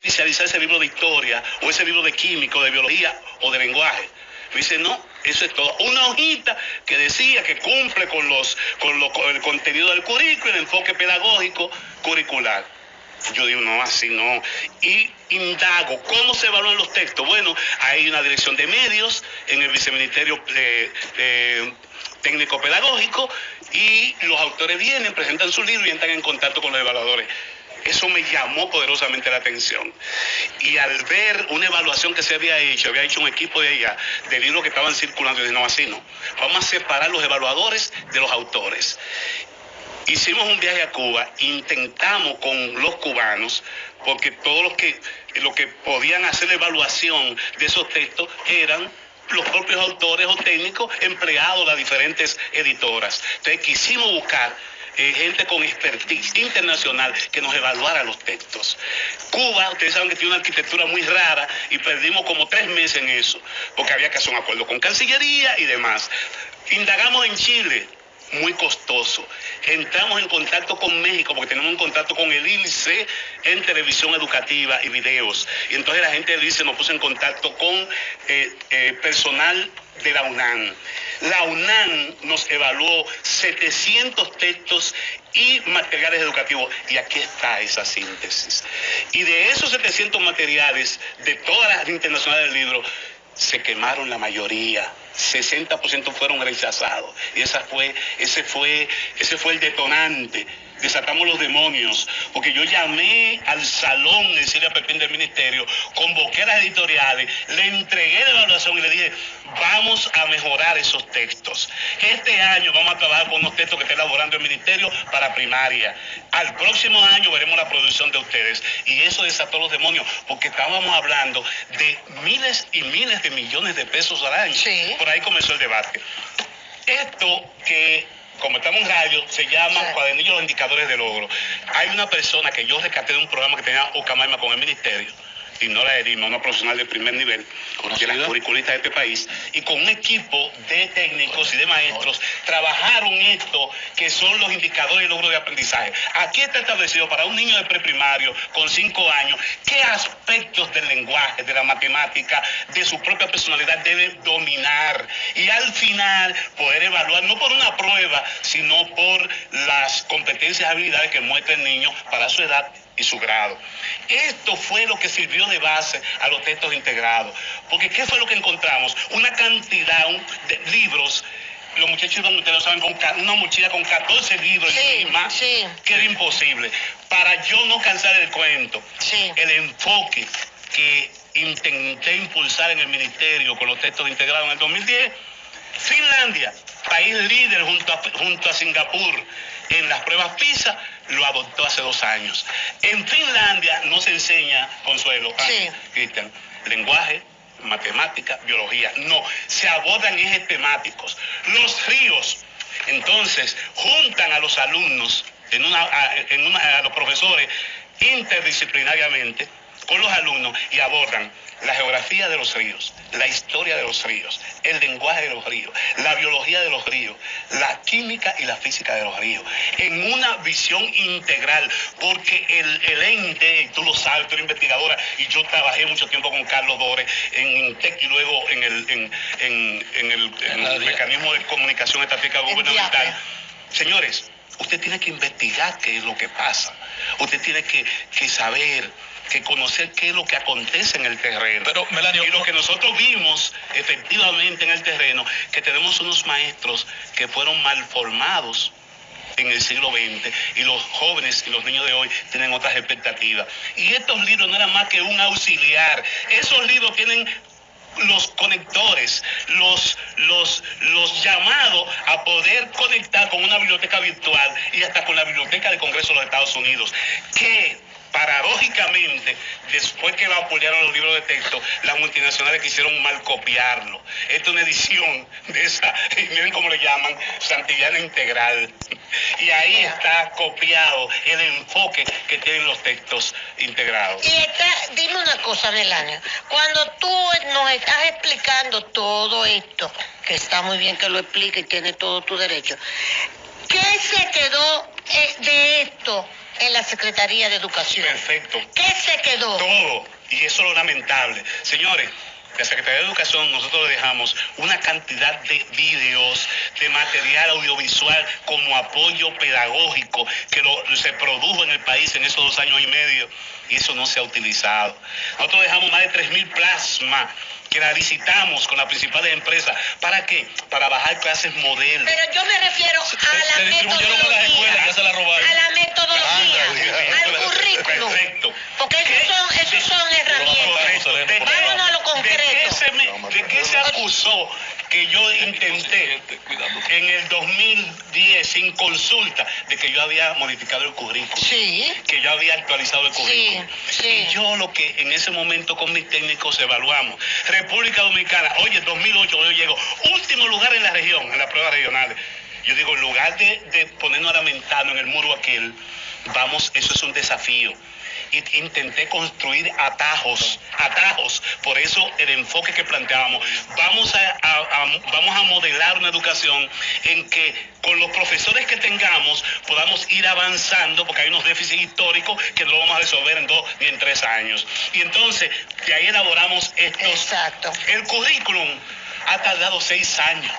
Inicializar ese libro de historia, o ese libro de química, o de biología, o de lenguaje. Me dice, no, eso es todo. Una hojita que decía que cumple con el contenido del currículo, el enfoque pedagógico curricular. Yo digo, no, así no. Y indago, ¿cómo se evalúan los textos? Bueno, hay una dirección de medios en el viceministerio técnico pedagógico, y los autores vienen, presentan su libro y entran en contacto con los evaluadores. Eso me llamó poderosamente la atención. Y al ver una evaluación que se había hecho un equipo de allá, de libros que estaban circulando, yo dije, no, así no. Vamos a separar los evaluadores de los autores. Hicimos un viaje a Cuba, intentamos con los cubanos, porque todos los que podían hacer la evaluación de esos textos eran los propios autores o técnicos empleados de las diferentes editoras. Entonces quisimos buscar gente con expertise internacional que nos evaluara los textos. Cuba, ustedes saben que tiene una arquitectura muy rara y perdimos como 3 meses en eso, porque había que hacer un acuerdo con Cancillería y demás. Indagamos en Chile, muy costoso. Entramos en contacto con México, porque tenemos un contacto con el INSE en televisión educativa y videos. Y entonces la gente del INSE nos puso en contacto con personal de la UNAM. La UNAM nos evaluó 700 textos y materiales educativos. Y aquí está esa síntesis. Y de esos 700 materiales, de todas las internacionales del libro, se quemaron la mayoría. 60% fueron rechazados. Y ese fue el detonante. Desatamos los demonios, porque yo llamé al salón de Silvia Pepín del ministerio, convoqué a las editoriales, le entregué la evaluación y le dije, vamos a mejorar esos textos. Este año vamos a trabajar con unos textos que está elaborando el ministerio para primaria. Al próximo año veremos la producción de ustedes. Y eso desató los demonios, porque estábamos hablando de miles y miles de millones de pesos al año. Sí. Por ahí comenzó el debate. Esto que, como estamos en radio, se llama Cuadernillo de los Indicadores de Logro. Hay una persona que yo rescaté de un programa que tenía Ocamaima con el ministerio, Ignora Erima, una profesional de primer nivel, de las curriculistas de este país, y con un equipo de técnicos y de maestros, trabajaron esto que son los indicadores de logro de aprendizaje. Aquí está establecido para un niño de preprimario con 5 años qué aspectos del lenguaje, de la matemática, de su propia personalidad debe dominar, y al final poder evaluar, no por una prueba, sino por las competencias y habilidades que muestra el niño para su edad y su grado. Esto fue lo que sirvió de base a los textos integrados. Porque ¿qué fue lo que encontramos? Una cantidad de libros. Los muchachos iban, ustedes lo saben, con una mochila con 14 libros encima, que era imposible. Para yo no cansar el cuento, el enfoque que intenté impulsar en el ministerio con los textos integrados en el 2010, Finlandia, país líder junto a Singapur en las pruebas PISA, lo adoptó hace 2 años. En Finlandia no se enseña, Consuelo, Cristian, lenguaje, matemática, biología. No, se abordan ejes temáticos. Los ríos, entonces, juntan a los alumnos, a los profesores, interdisciplinariamente, con los alumnos, y abordan la geografía de los ríos, la historia de los ríos, el lenguaje de los ríos, la biología de los ríos, la química y la física de los ríos, en una visión integral, porque el ente, tú lo sabes, tú eres investigadora, y yo trabajé mucho tiempo con Carlos Dore en INTEC y luego en el mecanismo de comunicación estratégica gubernamental. Señores, usted tiene que investigar qué es lo que pasa, usted tiene que saber, que conocer qué es lo que acontece en el terreno. Pero, Melanio, y lo que nosotros vimos efectivamente en el terreno, que tenemos unos maestros que fueron mal formados en el siglo XX, y los jóvenes y los niños de hoy tienen otras expectativas. Y estos libros no eran más que un auxiliar. Esos libros tienen los conectores, los llamados a poder conectar con una biblioteca virtual y hasta con la Biblioteca del Congreso de los Estados Unidos, que paradójicamente, después que vapulearon los libros de texto, las multinacionales quisieron mal copiarlo. Esta es una edición de esa, miren cómo le llaman, Santillana Integral. Y ahí está copiado el enfoque que tienen los textos integrados. Y dime una cosa, Melanio, cuando tú nos estás explicando todo esto, que está muy bien que lo explique y tiene todo tu derecho, ¿qué se quedó de esto en la Secretaría de Educación. Perfecto. ¿Qué se quedó? Todo. Y eso es lo lamentable. Señores, la Secretaría de Educación, nosotros le dejamos una cantidad de videos, de material audiovisual como apoyo pedagógico que se produjo en el país en esos 2 años y medio y eso no se ha utilizado. Nosotros dejamos más de 3.000 plasmas que la licitamos con las principales empresas. ¿Para qué? Para bajar clases modelos. Pero yo me refiero a la metodología. Ya se la robaron. A la metodología, al currículum. Perfecto. Porque esos son herramientas. Vámonos a lo concreto. ¿De qué se acusó que yo intenté en el 2010 sin consulta de que yo había modificado el currículum? Sí. Que yo había actualizado el currículum. Sí. Y yo lo que en ese momento con mis técnicos evaluamos. República Dominicana, oye, 2008 yo llego, último lugar en la región, en las pruebas regionales. Yo digo, en lugar de ponernos a lamentarnos en el muro aquel, vamos, eso es un desafío. Y intenté construir atajos, por eso el enfoque que planteábamos. Vamos a modelar una educación en que con los profesores que tengamos podamos ir avanzando, porque hay unos déficits históricos que no lo vamos a resolver en 2 ni en 3 años. Y entonces, de ahí elaboramos estos. Exacto. El currículum ha tardado 6 años.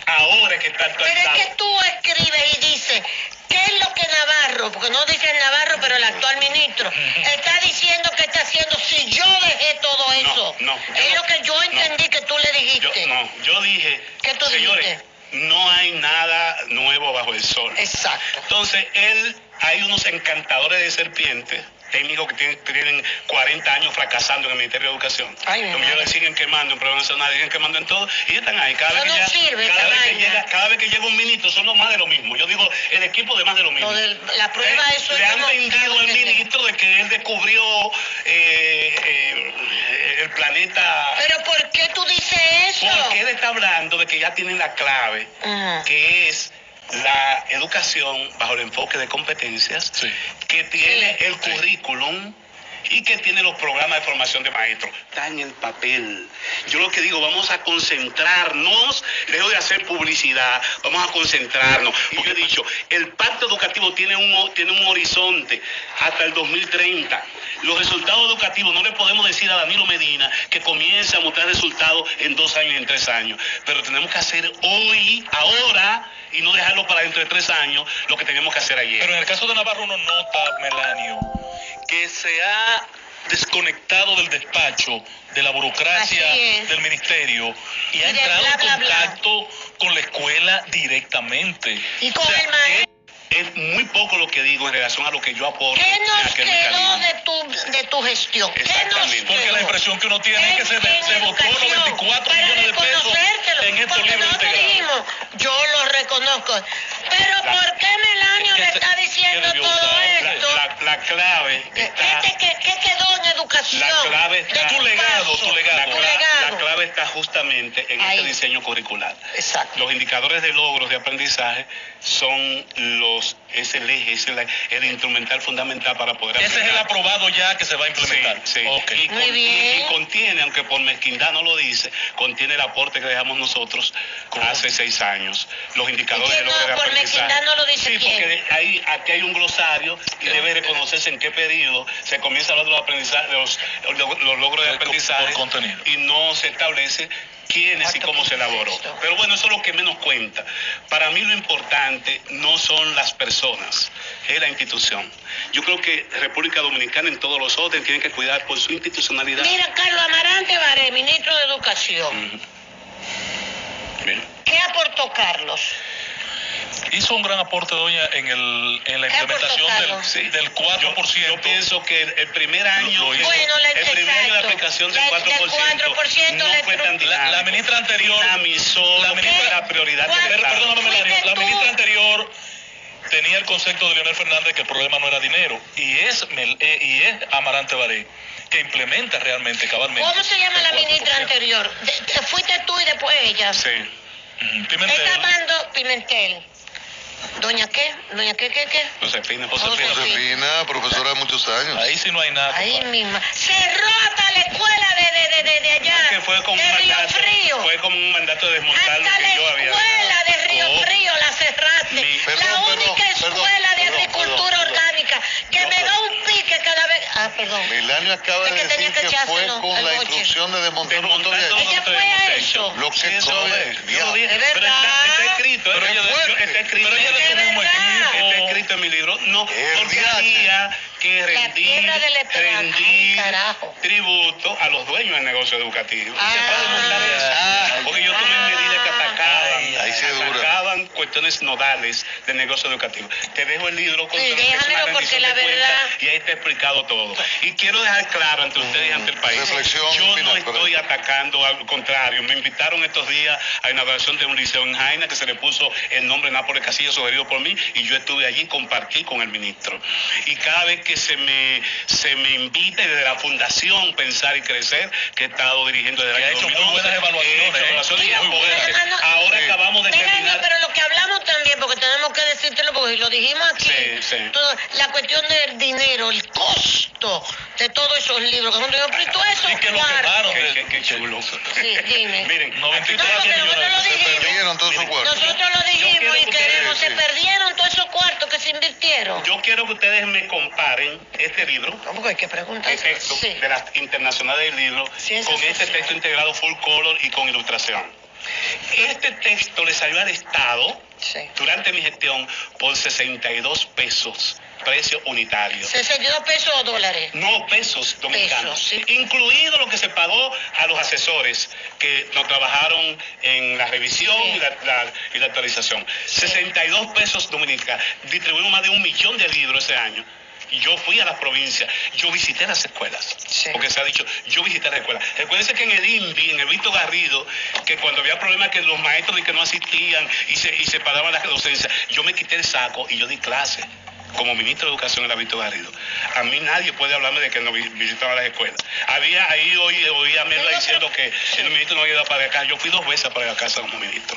Ahora que está actualizado. Pero es que tú escribes y dices, ¿qué es lo que Navarro, porque no dice Navarro, pero el actual ministro, está diciendo que está haciendo si yo dejé todo eso? No, es lo que yo entendí que tú le dijiste. Yo dije, ¿Qué tú señores, dijiste? no hay nada nuevo bajo el sol. Exacto. Entonces, hay unos encantadores de serpientes, técnicos que tienen 40 años fracasando en el Ministerio de Educación. Ay, los millones siguen quemando en pruebas nacionales, siguen quemando en todo, y ellos están ahí. Cada vez que llega un ministro, son los más de lo mismo. Yo digo, el equipo de más de lo mismo. La prueba eso le han vendido al ministro de que él descubrió el planeta. ¿Pero por qué tú dices eso? Porque él está hablando de que ya tienen la clave, que es la educación bajo el enfoque de competencias, que tiene el currículum y que tiene los programas de formación de maestros. Está en el papel. Yo lo que digo, vamos a concentrarnos, lejos de hacer publicidad, vamos a concentrarnos. Y yo he dicho, el pacto educativo tiene un horizonte hasta el 2030. Los resultados educativos, no le podemos decir a Danilo Medina que comience a mostrar resultados en 2 años y en 3 años. Pero tenemos que hacer hoy, ahora, y no dejarlo para dentro de 3 años, lo que tenemos que hacer ayer. Pero en el caso de Navarro uno nota, Melanio, que se ha desconectado del despacho, de la burocracia del ministerio y ha entrado en contacto con la escuela directamente. Y con el maestro. Es muy poco lo que digo en relación a lo que yo aporto. ¿Qué nos quedó de tu gestión? ¿Qué nos quedó? Porque la impresión que uno tiene es que se votó los 24 millones de pesos en estos libros integrados. Yo lo reconozco. Pero ¿por qué Melanio le está diciendo todo esto? La clave está... ¿Qué quedó en educación? La clave está... Tu legado. La clave está justamente en este diseño curricular. Exacto. Los indicadores de logros de aprendizaje son es el eje, es el instrumental fundamental para poder aprender. Ese es el aprobado ya que se va a implementar. Sí. Okay. Muy bien. Y contiene, aunque por mezquindad no lo dice, contiene el aporte que dejamos nosotros hace 6 años. Los indicadores de logros de aprendizaje. Por mezquindad no lo dice. Sí, porque aquí hay un glosario y debe reconocerse en qué periodo se comienza a hablar de los aprendizajes, los logros de aprendizaje, contenido. Y no se establece quiénes y cómo se elaboró. Pero bueno, eso es lo que menos cuenta. Para mí lo importante no son las personas, es la institución. Yo creo que República Dominicana en todos los órdenes tiene que cuidar por su institucionalidad. Mira, Carlos Amarante Baré, ministro de Educación. Bien. ¿Qué aportó Carlos? Hizo un gran aporte, doña, en la implementación del 4%. Yo pienso que el primer año, el primer año de aplicación del 4% no fue tan dinámico. La ministra anterior dinamizó la prioridad del Estado. Perdóname, Melanio, la ministra anterior tenía el concepto de Leonel Fernández que el problema no era dinero, y es Amarante Baré que implementa realmente cabalmente. ¿Cómo se llama la ministra anterior? Fuiste tú y después ella. Sí. Pimentel. Está hablando Pimentel. ¿Doña qué? Josefina, profesora de muchos años. Ahí sí no hay nada. Ahí misma. Cerró hasta la escuela de allá. Que fue como de Río Frío. Fue como un mandato de desmontar lo que yo había. Hasta la escuela de Río Frío la cerraste. La única escuela de agricultura orgánica. perdón. Melanio acaba Es de que tenía decir que que fue echárselo con al la boche. instrucción de desmontar un motor de Desmontando aire. Ella los fue a motores. eso. Lo que Sí, eso come, es. Yo lo diablo. dije. Es Pero verdad. está escrito. Pero ella Está escrito. pero ella Es le tuvo un verdad. equipo. Está escrito en mi libro. No, El porque DH. había que La piedra de la esperanza. Ay, rendir carajo. tributo a los dueños del negocio educativo. Ah. Y se puede montar eso. Porque yo tomé medidas que Ahí se dura. atacaban cuestiones nodales del negocio educativo. Te dejo el libro con Sí, lo que es una déjamelo porque rendición la de cuentas verdad- y ahí está explicado todo. Y quiero dejar claro ante ustedes y ante el país. Reflexión Yo no final, estoy atacando, al contrario. Me invitaron estos días a la inauguración de un liceo en Jaina que se le puso el nombre Nápoles Casilla, sugerido por mí, y yo estuve allí y compartí con el ministro. Y cada vez que se me invita desde la Fundación Pensar y Crecer, que he estado dirigiendo desde el Que ha año hecho muy 2011, buenas evaluaciones, he hecho evaluaciones Mira, muy mira, buenas. hermano, Ahora sí. acabamos de Melanio, terminar. pero lo que hablamos también, porque tenemos que decírtelo, porque lo dijimos aquí, Sí, sí. la cuestión del dinero, el costo de todos esos libros, que nosotros dijimos, pero todo eso Y que lo cuarto. quemaron. Qué chulo. Sí, dime. Miren, 93 No, porque millones. nosotros lo Se dijimos. perdieron todos esos cuartos. Nosotros lo dijimos quiero y que queremos, ustedes- se sí. perdieron todos esos cuartos que se invirtieron. yo quiero que ustedes me comparen este libro, ¿Cómo hay que preguntar? el texto Sí. de las internacionales del libro, Ciencia con este social. texto integrado full color y con ilustración. Este texto le salió al Estado Sí. durante mi gestión por 62 pesos, precio unitario. 62 pesos o dólares. No, pesos dominicanos. Pesos, sí. Incluido lo que se pagó a los asesores que nos trabajaron en la revisión Sí. y la actualización. 62 pesos dominicanos. Distribuimos más de 1 millón de libros ese año. Y yo fui a las provincias, yo visité las escuelas, Sí. porque se ha dicho, yo visité las escuelas. Recuérdense que en el INVI, en el Víctor Garrido, que cuando había problemas que los maestros de que no asistían y se paraban las docencias, yo me quité el saco y yo di clase como ministro de Educación en la Víctor Garrido. A mí nadie puede hablarme de que no visitaba las escuelas. Había ahí oí a Melba diciendo que el ministro no había ido para acá. Yo fui 2 veces para la casa como ministro.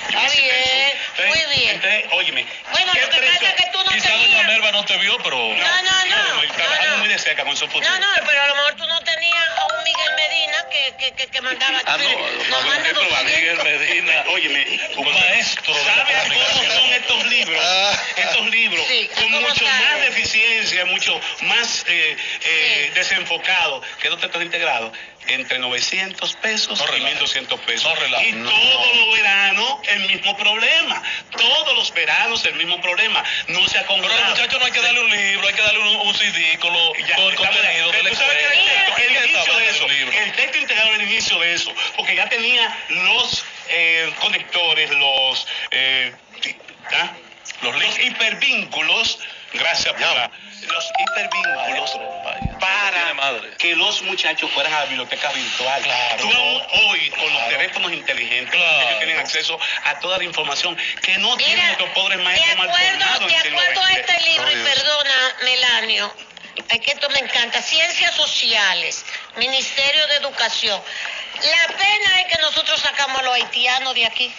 Yo Está visité bien, eso. Entonces, muy bien. Entonces, óyeme. Bueno, ¿qué lo que precio? pasa es que tú no Quizá doña tenías... Melba no te vio, pero... Trabajamos muy de cerca con su futuro. No, pero a lo mejor tú no tenías a un Miguel Medina que mandaba... Ah, no, nos manda es probable. 200. Miguel Medina, Óyeme, un maestro de la ¿sabes cómo comunicación. son estos libros? Estos libros Sí, con ¿cómo mucho salen? más deficiencia, mucho más desenfocados que los textos integrados, entre 900 pesos No y relaje. 1.200 pesos. No relaje. Y todos los veranos el mismo problema. Todos los veranos el mismo problema. No se ha Pero congregado. al muchacho no hay que darle un libro, hay que darle un CD con, Ya, con el estamos- contenido de la ¿Tú sabes qué era escuela. el ¿Qué inicio estaba de en eso? el libro? El texto integrado era el inicio de eso, porque ya tenía los conectores, los links. hipervínculos, gracias por Ya. los hipervínculos Vaya, tiene para madre. que los muchachos fueran a la biblioteca virtual. Claro. Tú aún hoy con los teléfonos inteligentes, Claro. ellos tienen acceso a toda la información que no tienen Mira, nuestros pobres de maestros mal formados en el siglo acuerdo a XX. este libro, y Dios. perdona, Melanio, es que esto me encanta, Ciencias Sociales, Ministerio de Educación. La pena es que nosotros sacamos a los haitianos de aquí.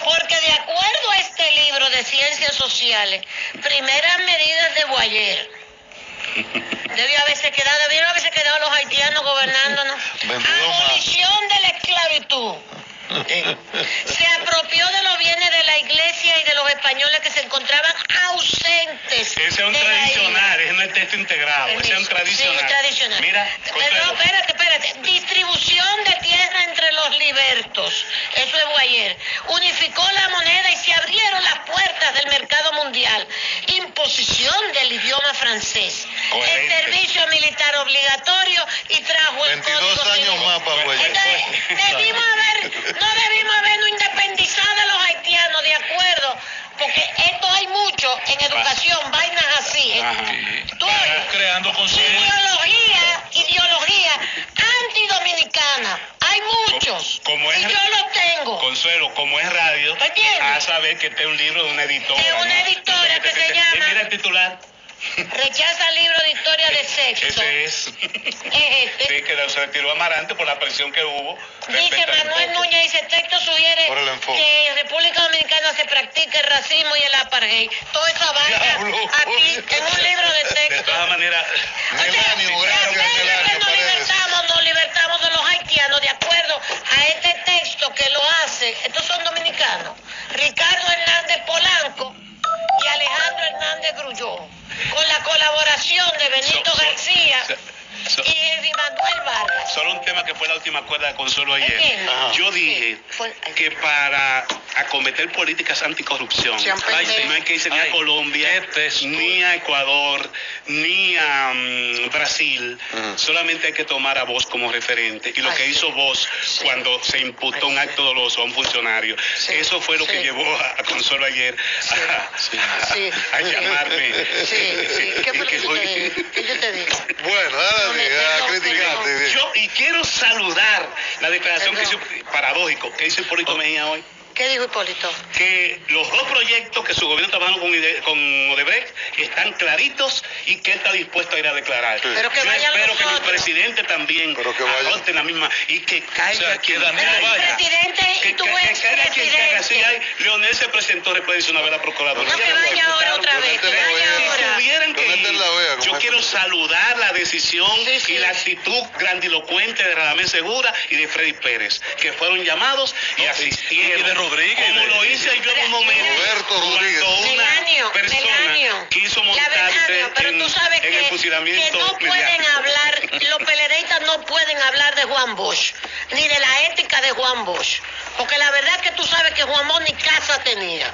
Porque de acuerdo a este libro de Ciencias Sociales, primeras medidas de Boyer, debieron haberse quedado los haitianos gobernándonos. 22 más. Abolición de la esclavitud. Se apropió de los bienes de la iglesia y de los españoles que se encontraban ausentes. Ese es un de la tradicional, ese no es texto integrado, ese es un Permiso. tradicional. Sí, un tradicional. Mira, No, espérate. Distribución de tierra entre los libertos. Eso es Boyer. Unificó la moneda y se abrieron las puertas del mercado mundial. Imposición del idioma francés. Coherente. El servicio militar obligatorio y trajo el 22 código años civil. más para Boyer. Entonces, no debimos habernos independizado de los haitianos, de acuerdo, porque esto hay mucho en educación, vainas así. Ajá. Tú oyes, Creando conciencia. ideología antidominicana, hay muchos, Como y es- yo los tengo. Consuelo, como es radio, ¿Entiendes? a saber que este es un libro de una editora. De una ¿no? editora que se Y llama- mira el titular. Rechaza libro de historia de sexo. Ese es. Es este. Sí, que se retiró Amarante por la presión que hubo. Dice respecto al Manuel enfoque. Núñez, dice, el texto sugiere Por el enfoque. que en República Dominicana se practique el racismo y el apartheid. Toda esa vaina Diablo. aquí en un libro de De texto. todas maneras, Melanio, gracias, Melanio, Paredes. Nos libertamos de los haitianos de acuerdo a este texto que lo hace. Estos son dominicanos. Ricardo Hernández Polanco y Alejandro Hernández Grullón. Con la colaboración de Benito So- so- García. fue la última cuerda de Consuelo ayer. Ajá. Yo dije que para acometer políticas anticorrupción, no hay que irse ni a Colombia, ni a Ecuador, ni a Brasil. Solamente hay que tomar a Bosch como referente. Y lo que hizo Bosch cuando se imputó un acto doloso a un funcionario, eso fue lo que llevó a Consuelo ayer a llamarme. ¿Qué fue lo que yo te dije? Bueno, a criticarte. Y quiero saludar la declaración que hizo, paradójico, que hizo Hipólito Mejía hoy. ¿Qué dijo Hipólito? Que los dos proyectos que su gobierno está trabajando con Odebrecht están claritos y que él está dispuesto a ir a declarar. Pero que yo vayan espero los que mi otros. Presidente también adopte la misma y que caiga quien Danilo Pero el vaya. presidente y tu que caiga quien caiga. Así hay. expresidente. Leonel se presentó después una vez a la Procuraduría. No, que vaya ahora otra vez, que vaya ahora. Tuvieran que Leonel ir. la Vega, Yo quiero saludar la decisión y la actitud grandilocuente de Radamés Segura y de Freddy Pérez, que fueron llamados y asistieron. Y de Rodríguez. Como lo hice yo en un momento. Roberto Rodríguez. Cuando una Melanio, persona quiso montarse pero tú sabes en el que fusilamiento no pueden mediático. hablar, los peledeístas no pueden hablar de Juan Bosch, ni de la ética de Juan Bosch, porque la verdad que tú sabes que Juan Bosch ni casa tenía.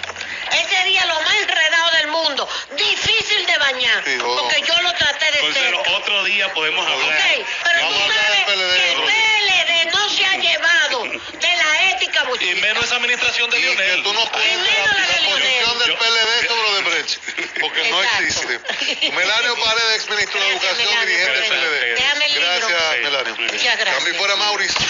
Él sería lo más enredado del mundo, difícil de bañar, Sí, porque yo lo traté de Consuelo, cerca. otro día podemos hablar. Ok, pero Vamos tú a hablar sabes del PLD, que el PLD no se ha llevado de la ética Y bochista. menos esa administración de Y que Lionel. tú no cuentes Primero la la de posición del Lionel. PLD sobre Odebrecht, porque no Exacto. existe. Melanio Paredes, exministro de Gracias, Educación, Melanio, dirigente del Melanio. PLD. Déjame el libro. Gracias, Sí. Melanio. Muchas gracias. También fuera Mauricio.